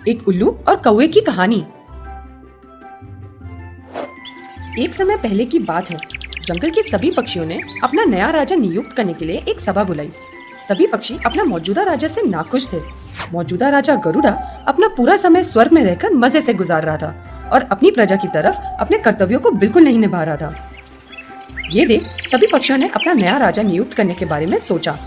एक उल्लू और कौवे की कहानी। एक समय पहले की बात है। जंगल के सभी पक्षियों ने अपना नया राजा नियुक्त करने के लिए एक सभा बुलाई। सभी पक्षी अपना मौजूदा राजा से नाखुश थे। मौजूदा राजा गरुड़ा अपना पूरा समय स्वर्ग में रहकर मजे से गुजार रहा था और अपनी प्रजा की तरफ अपने कर्तव्यों को बिल्कुल नहीं निभा रहा था। ये देख सभी पक्षियों ने अपना नया राजा नियुक्त करने के बारे में सोचा।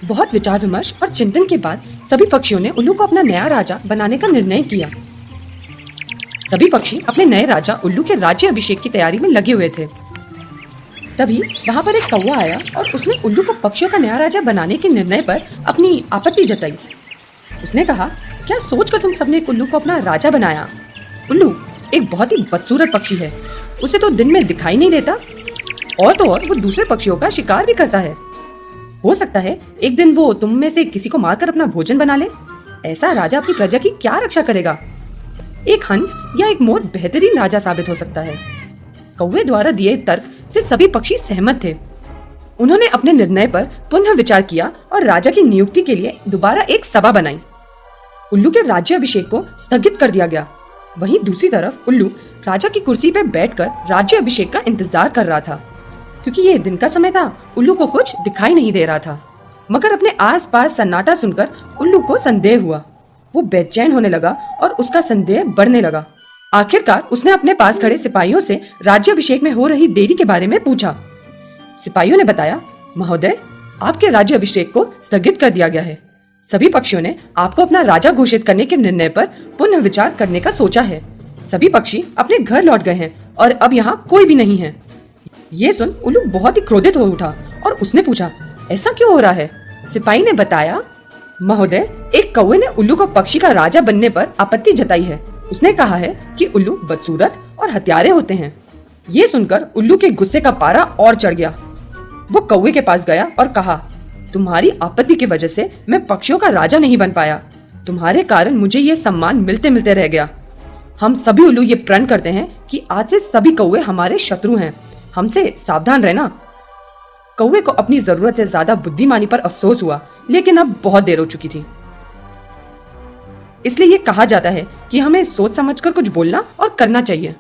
बहुत विचार विमर्श और चिंतन के बाद सभी पक्षियों ने उल्लू को अपना नया राजा बनाने का निर्णय किया। सभी पक्षी अपने नए राजा उल्लू के राज्य अभिषेक की तैयारी में लगे हुए थे। तभी वहाँ पर एक कौवा आया और उसने उल्लू को पक्षियों का नया राजा बनाने के निर्णय पर अपनी आपत्ति जताई। उसने कहा, क्या सोचकर तुम सबने एक उल्लू को अपना राजा बनाया? उल्लू एक बहुत ही बदसूरत पक्षी है। उसे तो दिन में दिखाई नहीं देता और तो और वो दूसरे पक्षियों का शिकार भी करता है। हो सकता है एक दिन वो तुम में से किसी को मारकर अपना भोजन बना ले। ऐसा राजा अपनी प्रजा की क्या रक्षा करेगा? एक हंस या एक मोर बेहतरीन राजा साबित हो सकता है। कौवे द्वारा दिए तर्क से सभी पक्षी सहमत थे। उन्होंने अपने निर्णय पर पुनः विचार किया और राजा की नियुक्ति के लिए दोबारा एक सभा बनाई। उल्लू के राज्य अभिषेक को स्थगित कर दिया गया। वहीं दूसरी तरफ उल्लू राजा की कुर्सी पर बैठकर राज्य अभिषेक का इंतजार कर रहा था। क्योंकि ये दिन का समय था, उल्लू को कुछ दिखाई नहीं दे रहा था। मगर अपने आसपास सन्नाटा सुनकर उल्लू को संदेह हुआ। वो बेचैन होने लगा और उसका संदेह बढ़ने लगा। आखिरकार उसने अपने पास खड़े सिपाहियों से राज्याभिषेक में हो रही देरी के बारे में पूछा। सिपाहियों ने बताया, महोदय, आपके राज्य अभिषेक को स्थगित कर दिया गया है। सभी पक्षियों ने आपको अपना राजा घोषित करने के निर्णय पर पुनः विचार करने का सोचा है। सभी पक्षी अपने घर लौट गए हैं और अब यहाँ कोई भी नहीं है। ये सुन उल्लू बहुत ही क्रोधित हो उठा और उसने पूछा, ऐसा क्यों हो रहा है? सिपाही ने बताया, महोदय, एक कौवे ने उल्लू को पक्षी का राजा बनने पर आपत्ति जताई है। उसने कहा है कि उल्लू बदसूरत और हत्यारे होते हैं। ये सुनकर उल्लू के गुस्से का पारा और चढ़ गया। वो कौवे के पास गया और कहा, तुम्हारी आपत्ति की वजह से मैं पक्षियों का राजा नहीं बन पाया। तुम्हारे कारण मुझे ये सम्मान मिलते मिलते रह गया। हम सभी उल्लू ये प्रण करते हैं कि आज से सभी कौवे हमारे शत्रु हैं। हमसे सावधान रहना। कौवे को अपनी जरूरत से ज्यादा बुद्धिमानी पर अफसोस हुआ, लेकिन अब बहुत देर हो चुकी थी। इसलिए ये कहा जाता है कि हमें सोच समझकर कुछ बोलना और करना चाहिए।